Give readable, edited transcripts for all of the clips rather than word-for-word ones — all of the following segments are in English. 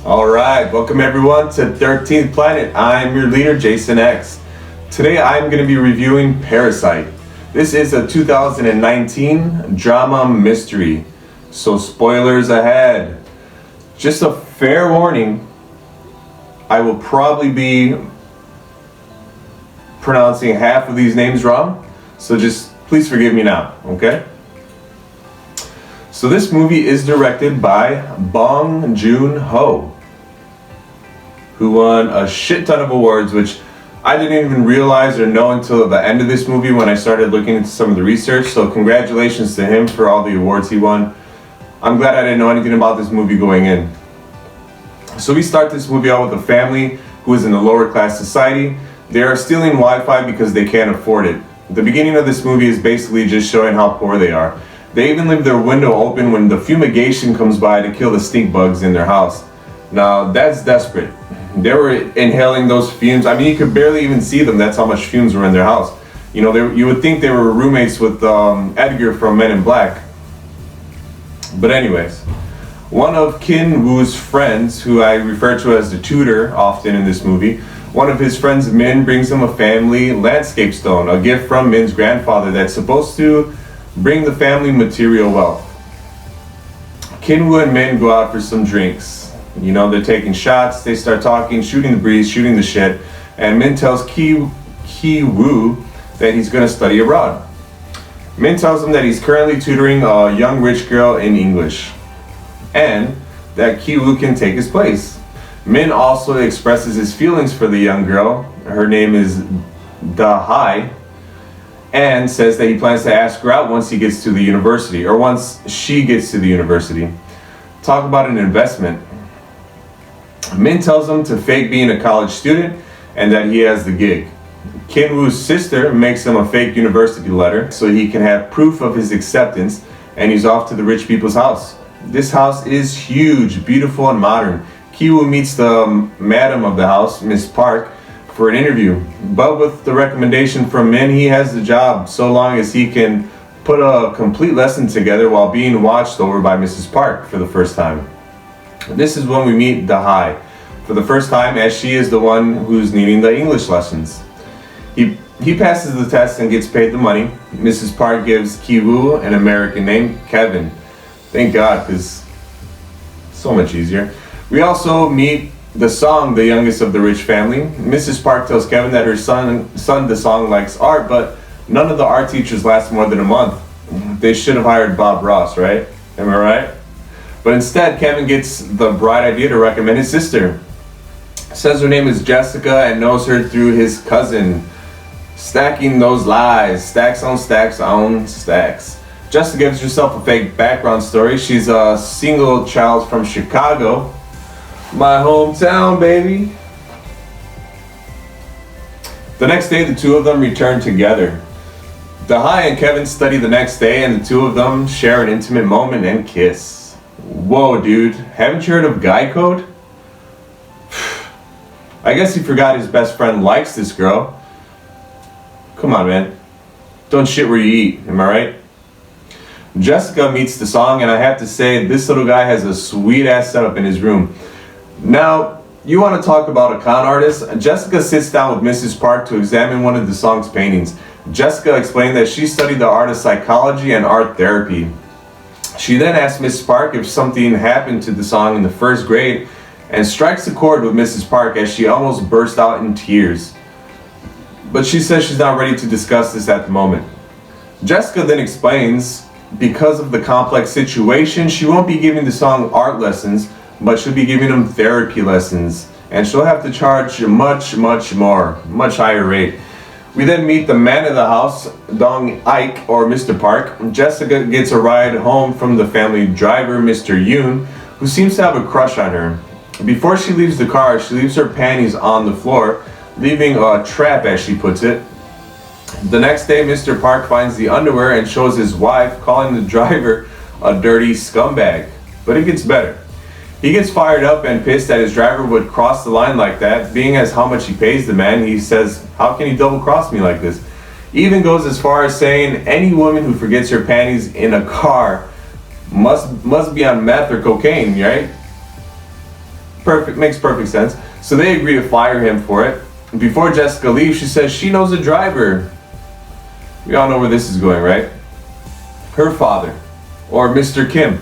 Alright, welcome everyone to 13th Planet. I'm your leader, Jason X. Today I'm going to be reviewing Parasite. This is a 2019 drama mystery, so spoilers ahead. Just a fair warning, I will probably be pronouncing half of these names wrong, so just please forgive me now, okay? So this movie is directed by Bong Joon-ho, who won a shit ton of awards, which I didn't even realize or know until the end of this movie when I started looking into some of the research. So congratulations to him for all the awards he won. I'm glad I didn't know anything about this movie going in. So we start this movie out with a family who is in a lower class society. They are stealing Wi-Fi because they can't afford it. The beginning of this movie is basically just showing how poor they are. They even leave their window open when the fumigation comes by to kill the stink bugs in their house. Now that's desperate. They were inhaling those fumes. I mean, you could barely even see them. That's how much fumes were in their house. You know, you would think they were roommates with Edgar from Men in Black. But anyways, one of Kin Woo's friends, who I refer to as the tutor often in this movie, one of his friends, Min, brings him a family landscape stone, a gift from Min's grandfather that's supposed to bring the family material wealth. Kin Woo and Min go out for some drinks. You know, they're taking shots, they start talking, shooting the breeze, shooting the shit, and Min tells Ki Woo that he's going to study abroad. Min tells him that he's currently tutoring a young rich girl in English, and that Ki Woo can take his place. Min also expresses his feelings for the young girl, her name is Da-hai, and says that he plans to ask her out once he gets to the university, or once she gets to the university. Talk about an investment. Min tells him to fake being a college student and that he has the gig. Kin Woo's sister makes him a fake university letter so he can have proof of his acceptance, and he's off to the rich people's house. This house is huge, beautiful, and modern. Ki Woo meets the madam of the house, Miss Park, for an interview, but with the recommendation from Min, he has the job so long as he can put a complete lesson together while being watched over by Mrs. Park for the first time. This is when we meet Da-hai for the first time, as she is the one who's needing the English lessons. He passes the test and gets paid the money. Mrs. Park gives Ki Woo an American name, Kevin. Thank God, because so much easier. We also meet the Song, the youngest of the rich family. Mrs. Park tells Kevin that her son the Song likes art, but none of the art teachers last more than a month. They should have hired Bob Ross, right? Am I right? But instead, Kevin gets the bright idea to recommend his sister. Says her name is Jessica and knows her through his cousin. Stacking those lies, stacks on stacks on stacks. Jessica gives herself a fake background story. She's a single child from Chicago, my hometown, baby. The next day, the two of them return together. Da-hai and Kevin study the next day, and the two of them share an intimate moment and kiss. Whoa, dude, haven't you heard of guy code? I guess he forgot his best friend likes this girl. Come on, man. Don't shit where you eat, am I right? Jessica meets the Song, and I have to say, this little guy has a sweet ass setup in his room. Now, you want to talk about a con artist? Jessica sits down with Mrs. Park to examine one of the Song's paintings. Jessica explained that she studied the art of psychology and art therapy. She then asked Mrs. Park if something happened to the Song in the first grade, and strikes a chord with Mrs. Park as she almost burst out in tears. But she says she's not ready to discuss this at the moment. Jessica then explains, because of the complex situation, she won't be giving the Song art lessons, but she'll be giving him therapy lessons, and she'll have to charge much higher rate. We then meet the man of the house, Dong Ike, or Mr. Park. Jessica gets a ride home from the family driver, Mr. Yoon, who seems to have a crush on her. Before she leaves the car, she leaves her panties on the floor, leaving a trap, as she puts it. The next day, Mr. Park finds the underwear and shows his wife, calling the driver a dirty scumbag. But it gets better. He gets fired up and pissed that his driver would cross the line like that. Being as how much he pays the man, he says, "How can he double cross me like this?" Even goes as far as saying any woman who forgets her panties in a car must be on meth or cocaine, right? Makes perfect sense. So they agree to fire him for it. Before Jessica leaves, she says she knows a driver. We all know where this is going, right? Her father, or Mr. Kim.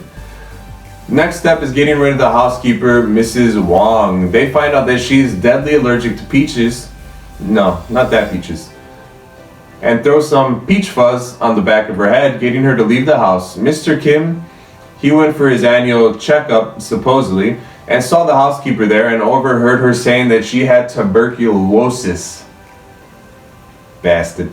Next step is getting rid of the housekeeper, Mrs. Wong. They find out that she's deadly allergic to peaches. No, not that peaches. And throw some peach fuzz on the back of her head, getting her to leave the house. Mr. Kim, he went for his annual checkup, supposedly, and saw the housekeeper there and overheard her saying that she had tuberculosis. Bastard.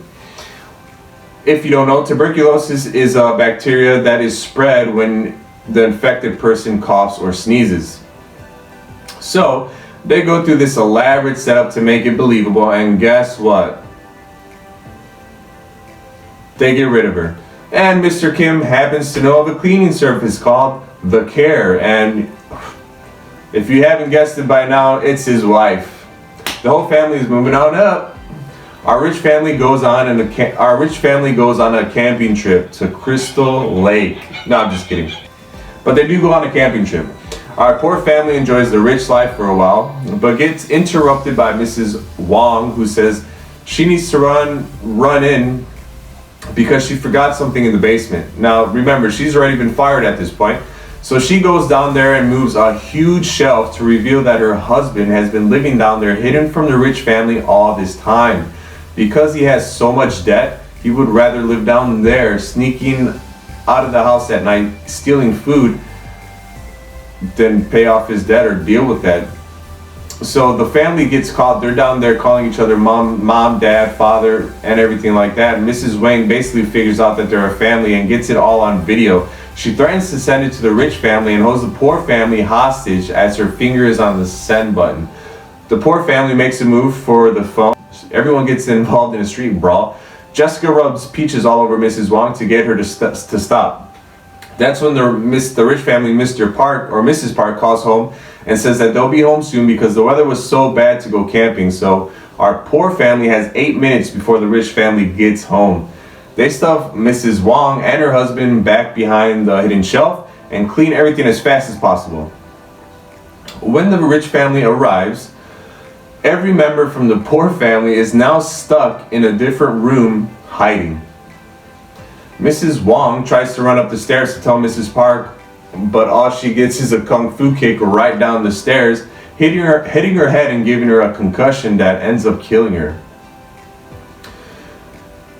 If you don't know, tuberculosis is a bacteria that is spread when the infected person coughs or sneezes. So they go through this elaborate setup to make it believable, and guess what? They get rid of her. And Mr. Kim happens to know of a cleaning service called The Care, and if you haven't guessed it by now, it's his wife. The whole family is moving on up. Our rich family goes on a camping trip to Crystal Lake. No, I'm just kidding. But they do go on a camping trip. Our poor family enjoys the rich life for a while, but gets interrupted by Mrs. Wong, who says she needs to run in because she forgot something in the basement. Now remember, she's already been fired at this point. So she goes down there and moves a huge shelf to reveal that her husband has been living down there hidden from the rich family all this time. Because he has so much debt, he would rather live down there, sneaking out of the house at night, stealing food, than pay off his debt or deal with that. So the family gets called. They're down there calling each other mom, dad, father, and everything like that. Mrs. Wang basically figures out that they're a family and gets it all on video. She threatens to send it to the rich family and holds the poor family hostage as her finger is on the send button. The poor family makes a move for the phone. Everyone gets involved in a street brawl. Jessica rubs peaches all over Mrs. Wong to get her to stop. That's when the rich family, Mr. Park or Mrs. Park, calls home and says that they'll be home soon because the weather was so bad to go camping. So our poor family has 8 minutes before the rich family gets home. They stuff Mrs. Wong and her husband back behind the hidden shelf and clean everything as fast as possible. When the rich family arrives, every member from the poor family is now stuck in a different room hiding. Mrs. Wong tries to run up the stairs to tell Mrs. Park, but all she gets is a kung fu kick right down the stairs, hitting her head and giving her a concussion that ends up killing her.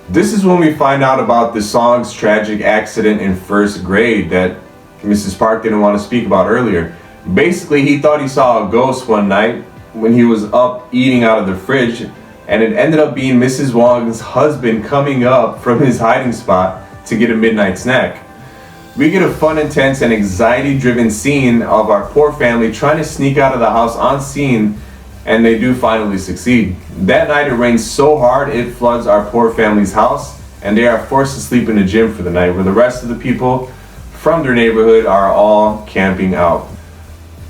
This is when we find out about the song's tragic accident in first grade that Mrs. Park didn't want to speak about earlier. Basically, he thought he saw a ghost one night when he was up eating out of the fridge, and it ended up being Mrs. Wong's husband coming up from his hiding spot to get a midnight snack. We get a fun, intense, and anxiety-driven scene of our poor family trying to sneak out of the house unseen, and they do finally succeed. That night it rains so hard it floods our poor family's house, and they are forced to sleep in the gym for the night, where the rest of the people from their neighborhood are all camping out.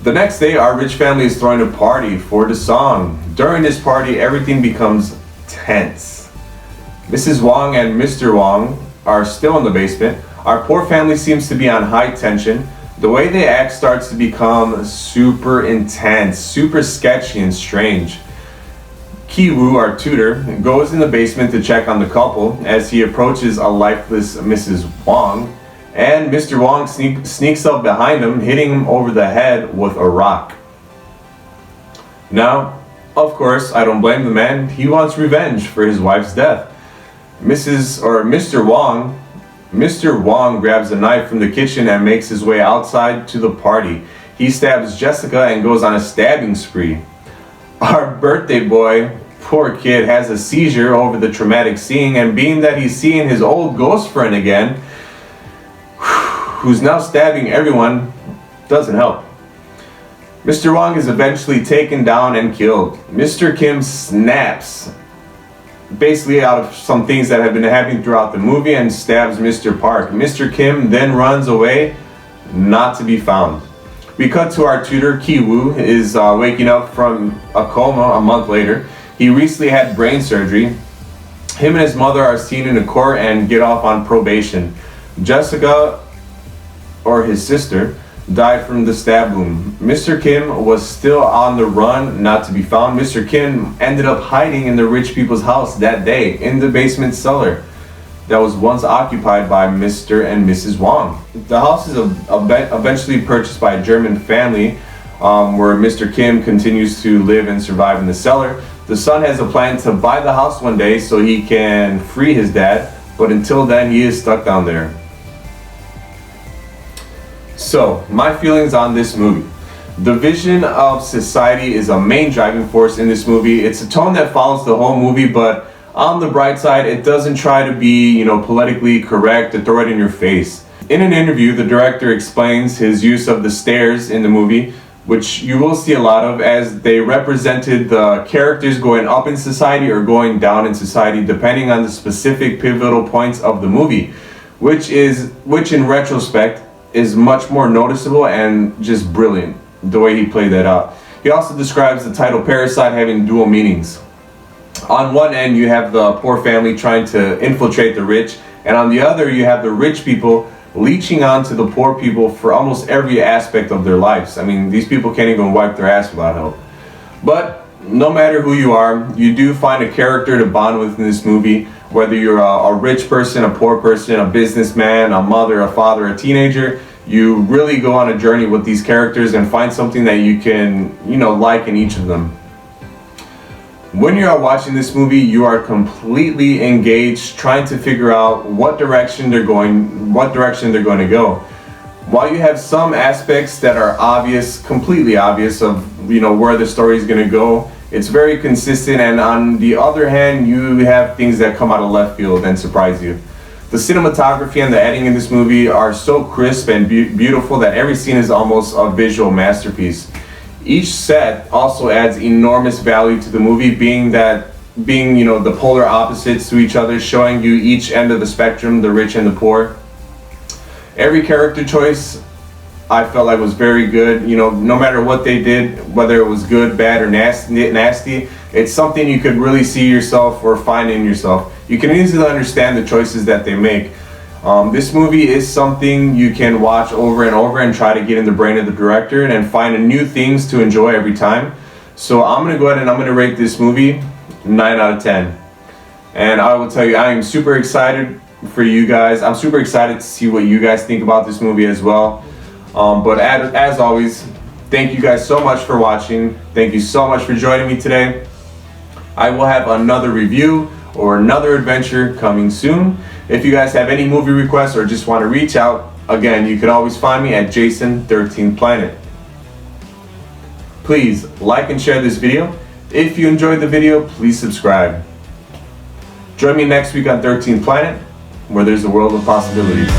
The next day, our rich family is throwing a party for the song. During this party, everything becomes tense. Mrs. Wong and Mr. Wong are still in the basement. Our poor family seems to be on high tension. The way they act starts to become super intense, super sketchy and strange. Ki-woo, our tutor, goes in the basement to check on the couple as he approaches a lifeless Mrs. Wong, and Mr. Wong sneaks up behind him, hitting him over the head with a rock. Now, of course, I don't blame the man. He wants revenge for his wife's death. Mr. Wong grabs a knife from the kitchen and makes his way outside to the party. He stabs Jessica and goes on a stabbing spree. Our birthday boy, poor kid, has a seizure over the traumatic scene, and being that he's seeing his old ghost friend again, who's now stabbing everyone, doesn't help. Mr. Wong is eventually taken down and killed. Mr. Kim snaps, basically out of some things that have been happening throughout the movie, and stabs Mr. Park. Mr. Kim then runs away, not to be found. We cut to our tutor, Ki-woo, is waking up from a coma a month later. He recently had brain surgery, Him and his mother are seen in a court and get off on probation. Jessica, or his sister, died from the stab wound. Mr. Kim was still on the run, not to be found. Mr. Kim ended up hiding in the rich people's house that day in the basement cellar that was once occupied by Mr. and Mrs. Wong. The house is eventually purchased by a German family, where Mr. Kim continues to live and survive in the cellar. The son has a plan to buy the house one day so he can free his dad, but until then he is stuck down there. So, my feelings on this movie. The vision of society is a main driving force in this movie. It's a tone that follows the whole movie, but on the bright side, it doesn't try to be, politically correct or throw it in your face. In an interview, the director explains his use of the stairs in the movie, which you will see a lot of, as they represented the characters going up in society or going down in society, depending on the specific pivotal points of the movie, which in retrospect is much more noticeable and just brilliant, the way he played that out. He also describes the title Parasite having dual meanings. On one end, you have the poor family trying to infiltrate the rich, and on the other, you have the rich people leeching onto the poor people for almost every aspect of their lives. I mean, these people can't even wipe their ass without help. But no matter who you are, you do find a character to bond with in this movie, whether you're a rich person, a poor person, a businessman, a mother, a father, a teenager. You really go on a journey with these characters and find something that you can, like in each of them. When you are watching this movie, you are completely engaged, trying to figure out what direction they're going to go. While you have some aspects that are obvious, completely obvious of, where the story is going to go, it's very consistent, and on the other hand, you have things that come out of left field and surprise you. The cinematography and the editing in this movie are so crisp and beautiful that every scene is almost a visual masterpiece. Each set also adds enormous value to the movie, being the polar opposites to each other, showing you each end of the spectrum, the rich and the poor. Every character choice I felt like was very good. No matter what they did, whether it was good, bad, or nasty, it's something you could really see yourself or find in yourself. You can easily understand the choices that they make. This movie is something you can watch over and over and try to get in the brain of the director and find new things to enjoy every time. So I'm going to go ahead and I'm going to rate this movie 9 out of 10. And I will tell you, I am super excited for you guys. I'm super excited to see what you guys think about this movie as well. But as always, thank you guys so much for watching. Thank you so much for joining me today. I will have another review or another adventure coming soon. If you guys have any movie requests or just want to reach out, again, you can always find me at Jason13Planet. Please like and share this video. If you enjoyed the video, please subscribe. Join me next week on 13th Planet, where there's a world of possibilities.